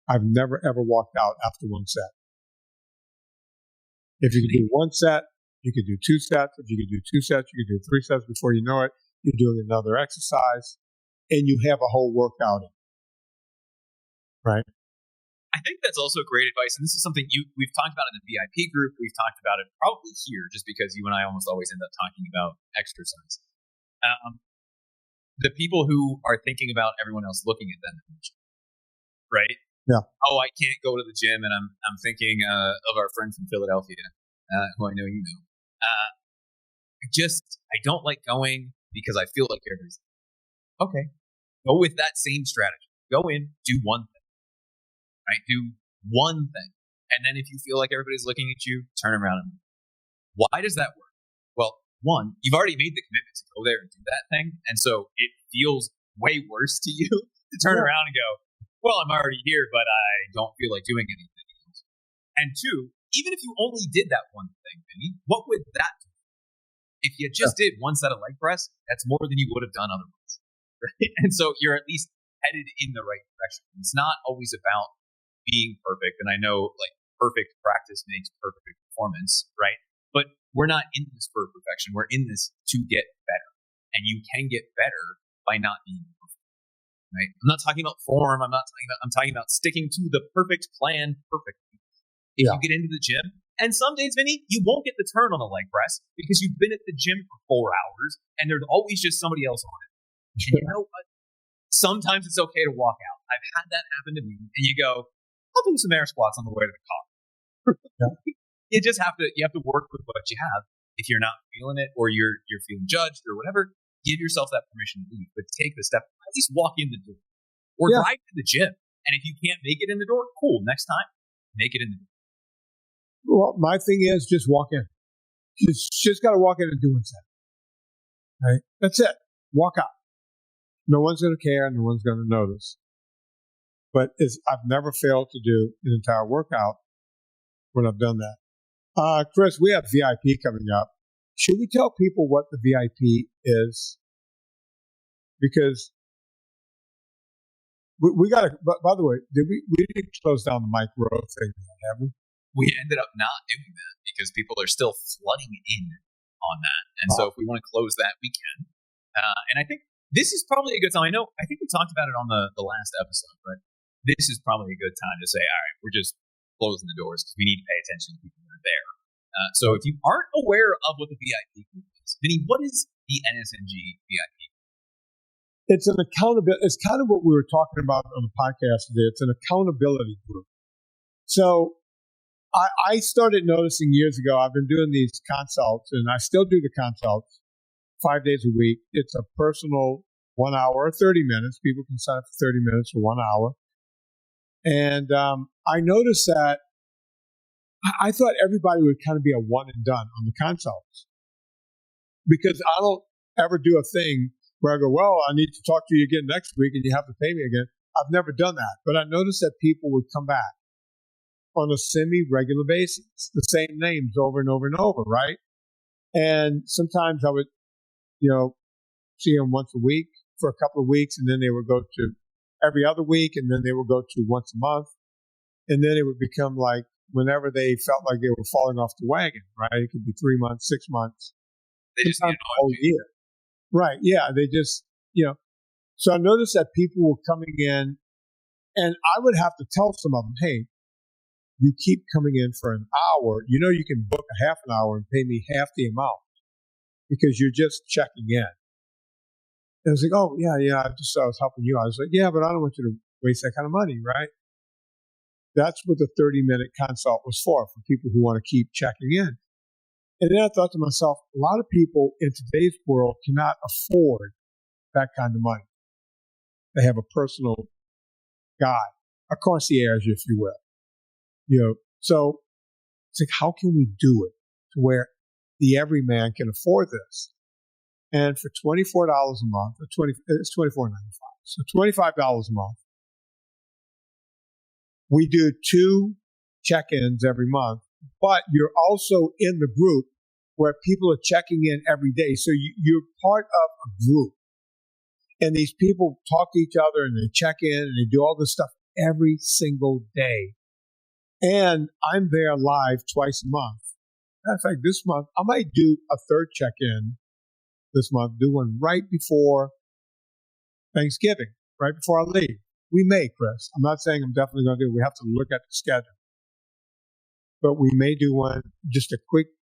I've never, ever walked out after one set. If you can do one set, you could do two sets. If you could do two sets, you could do three sets. Before you know it, you're doing another exercise, and you have a whole workout in. Right? I think that's also great advice, and this is something we've talked about in the VIP group. We've talked about it probably here, just because you and I almost always end up talking about exercise. The people who are thinking about everyone else looking at them, right? Yeah. Oh, I can't go to the gym, and I'm thinking of our friend from Philadelphia, who I know you know. I don't like going because I feel like everybody's okay. Go with that same strategy. Go in, do one thing, right? Do one thing, and then if you feel like everybody's looking at you, turn around and move. Why does that work? Well, one, you've already made the commitment to go there and do that thing, and so it feels way worse to you to turn around and go, well, I'm already here, but I don't feel like doing anything else. And two, even if you only did that one thing, Vinny, what would that do? If you just did one set of leg press, that's more than you would have done otherwise. Right? And so you're at least headed in the right direction. It's not always about being perfect. And I know like perfect practice makes perfect performance, right? But we're not in this for perfection. We're in this to get better. And you can get better by not being perfect. Right? I'm not talking about form. I'm talking about sticking to the perfect plan perfectly. If you get into the gym, and some days, Vinny, you won't get the turn on the leg press because you've been at the gym for 4 hours and there's always just somebody else on it. And you know what? Sometimes it's okay to walk out. I've had that happen to me. And you go, I'll do some air squats on the way to the car. You have to work with what you have. If you're not feeling it or you're feeling judged or whatever, give yourself that permission to leave. But take the step, at least walk in the door or drive to the gym. And if you can't make it in the door, cool. Next time, make it in the door. Well, my thing is just walk in. Just got to walk in and do what's that. Right? That's it. Walk out. No one's going to care. No one's going to notice. But I've never failed to do an entire workout when I've done that. Chris, we have VIP coming up. Should we tell people what the VIP is? Because we got to, by the way, we didn't close down the micro thing, have we? We ended up not doing that because people are still flooding in on that. And so if we want to close that, we can. And I think this is probably a good time. I think we talked about it on the last episode, but this is probably a good time to say, all right, we're just closing the doors because we need to pay attention to people that are there. So if you aren't aware of what the VIP group is, Vinny, what is the NSNG VIP? It's an accountability. It's kind of what we were talking about on the podcast today. It's an accountability group. So I started noticing years ago, I've been doing these consults, and I still do the consults 5 days a week. It's a personal 1 hour or 30 minutes. People can sign up for 30 minutes or 1 hour. And I noticed that I thought everybody would kind of be a one and done on the consults because I don't ever do a thing where I go, well, I need to talk to you again next week and you have to pay me again. I've never done that. But I noticed that people would come back on a semi-regular basis, the same names over and over and over, right? And sometimes I would, see them once a week for a couple of weeks, and then they would go to every other week, and then they would go to once a month. And then it would become like whenever they felt like they were falling off the wagon, right? It could be 3 months, 6 months. They just need a whole year. Right, yeah. They just, So I noticed that people were coming in, and I would have to tell some of them, hey, you keep coming in for an hour, you know you can book a half an hour and pay me half the amount because you're just checking in. And I was like, oh, yeah, I was helping you. I was like, yeah, but I don't want you to waste that kind of money, right? That's what the 30-minute consult was for people who want to keep checking in. And then I thought to myself, a lot of people in today's world cannot afford that kind of money. They have a personal guide, a concierge, if you will. So it's like, how can we do it to where the everyman can afford this? And for $24 a month, it's $24.95. So $25 a month, we do 2 check-ins every month, but you're also in the group where people are checking in every day. So you're part of a group. And these people talk to each other and they check in and they do all this stuff every single day. And I'm there live twice a month. Matter of fact, this month, I might do a 3rd check-in this month, do one right before Thanksgiving, right before I leave. We may, Chris. I'm not saying I'm definitely going to do it. We have to look at the schedule. But we may do one, just a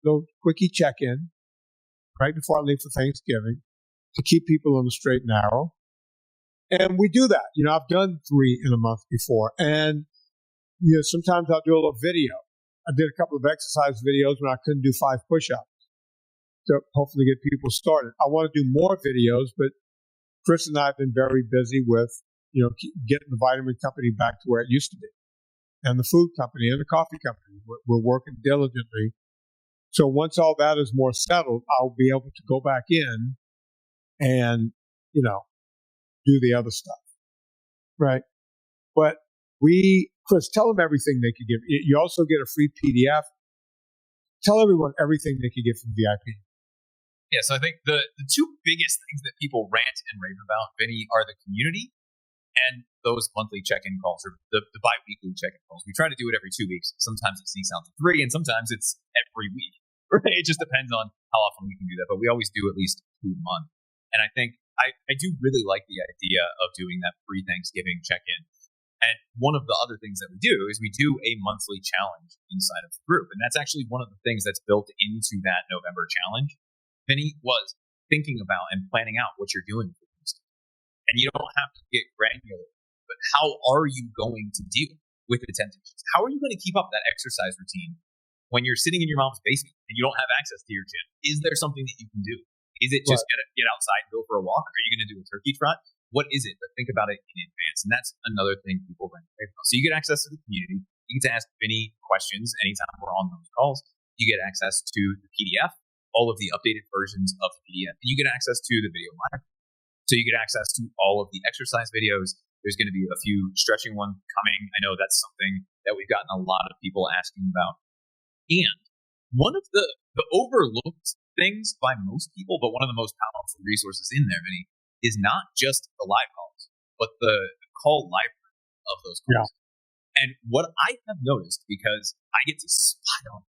little quickie check-in right before I leave for Thanksgiving to keep people on the straight and narrow. And we do that. I've done 3 in a month before. And, sometimes I'll do a little video. I did a couple of exercise videos when I couldn't do 5 push-ups to hopefully get people started. I want to do more videos, but Chris and I have been very busy with, getting the vitamin company back to where it used to be, and the food company and the coffee company. We're working diligently. So once all that is more settled, I'll be able to go back in and, do the other stuff. Right. But Chris, tell them everything they could give. You also get a free PDF. Tell everyone everything they could get from VIP. Yeah, so I think the 2 biggest things that people rant and rave about, Vinny, are the community and those monthly check-in calls, or the bi-weekly check-in calls. We try to do it every 2 weeks. Sometimes it sneaks out to 3, and sometimes it's every week. Right? It just depends on how often we can do that, but we always do at least 2 a month. And I think I do really like the idea of doing that pre-Thanksgiving check-in. And one of the other things that we do is we do a monthly challenge inside of the group. And that's actually one of the things that's built into that November challenge. Vinny was thinking about and planning out what you're doing for Thanksgiving. And you don't have to get granular, but how are you going to deal with the temptations? How are you going to keep up that exercise routine when you're sitting in your mom's basement and you don't have access to your gym? Is there something that you can do? Is it just get outside and go for a walk? Are you going to do a turkey trot? What is it? But think about it in advance. And that's another thing people rant about. So you get access to the community. You get to ask Vinny questions anytime we're on those calls. You get access to the PDF, all of the updated versions of the PDF. And you get access to the video live. So you get access to all of the exercise videos. There's going to be a few stretching ones coming. I know that's something that we've gotten a lot of people asking about. And one of the overlooked things by most people, but one of the most powerful resources in there, Vinny, is not just the live calls, but the call library of those calls. Yeah. And what I have noticed, because I get to spy on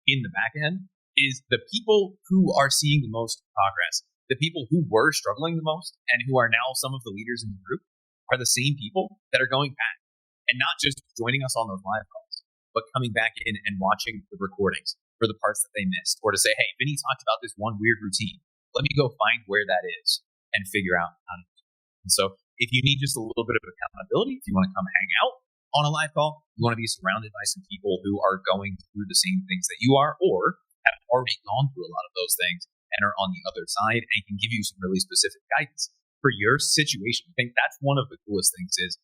in the back end, is the people who are seeing the most progress, the people who were struggling the most and who are now some of the leaders in the group, are the same people that are going back and not just joining us on those live calls, but coming back in and watching the recordings for the parts that they missed, or to say, hey, Vinny talked about this one weird routine. Let me go find where that is and figure out how to do it. And so if you need just a little bit of accountability, if you want to come hang out on a live call, you want to be surrounded by some people who are going through the same things that you are, or have already gone through a lot of those things and are on the other side and can give you some really specific guidance for your situation. I think that's one of the coolest things is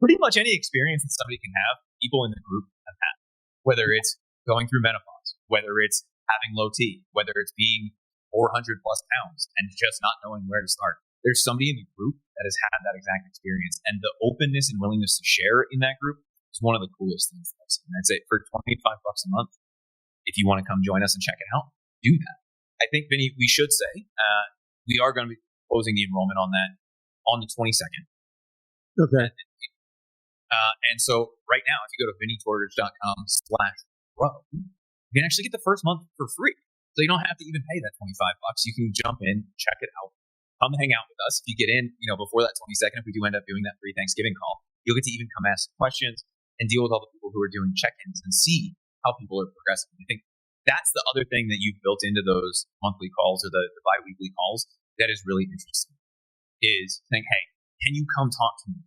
pretty much any experience that somebody can have, people in the group have had, whether it's going through menopause, whether it's having low T, whether it's being 400 plus pounds and just not knowing where to start. There's somebody in the group that has had that exact experience, and the openness and willingness to share in that group is one of the coolest things that I've seen. I'd say for $25 a month, if you want to come join us and check it out, do that. I think, Vinny, we should say we are going to be closing the enrollment on that on the 22nd. Okay. And so right now, if you go to vinnietortorich.com/grow, you can actually get the first month for free. So you don't have to even pay that $25. You can jump in, check it out, come hang out with us. If you get in, before that 22nd, if we do end up doing that free Thanksgiving call, you'll get to even come ask questions. and deal with all the people who are doing check-ins and see how people are progressing. I think that's the other thing that you've built into those monthly calls or the bi-weekly calls that is really interesting, is saying, hey, can you come talk to me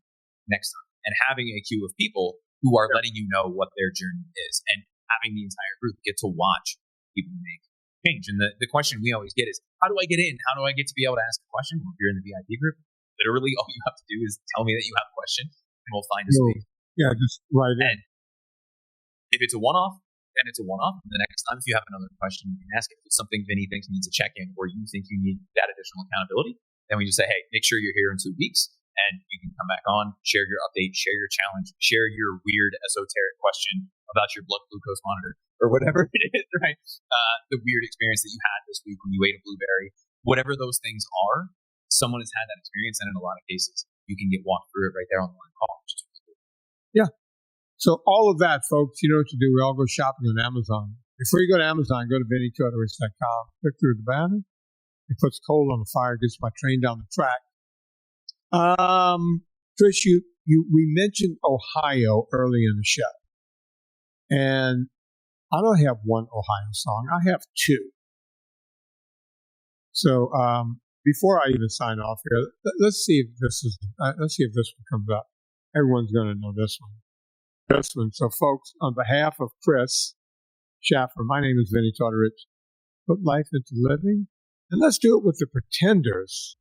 next time? And having a queue of people who are letting you know what their journey is, and having the entire group get to watch people make change. And the question we always get is, how do I get in? How do I get to be able to ask a question? Well, if you're in the VIP group, literally all you have to do is tell me that you have a question, and we'll find a space. Yeah, just write in. And if it's a one-off, then it's a one-off. And the next time, if you have another question, you can ask it. If it's something Vinnie thinks needs a check-in, or you think you need that additional accountability, then we just say, hey, make sure you're here in 2 weeks, and you can come back on, share your update, share your challenge, share your weird esoteric question about your blood glucose monitor, or whatever it is, right? The weird experience that you had this week when you ate a blueberry, whatever those things are, someone has had that experience, and in a lot of cases, you can get walked through it right there on the line call, which is really cool. Yeah. So all of that, folks, you know what to do. We all go shopping on Amazon. Before you go to Amazon, go to VinnieTortorich.com, click through the banner. It puts coal on the fire, gets my train down the track. Trish, we mentioned Ohio early in the show, and I don't have one Ohio song. I have two. So before I even sign off here, let's see if this one comes up. Everyone's going to know this one. This one. So, folks, on behalf of Chris Shaffer, my name is Vinnie Tortorich. Put life into living, and let's do it with the Pretenders.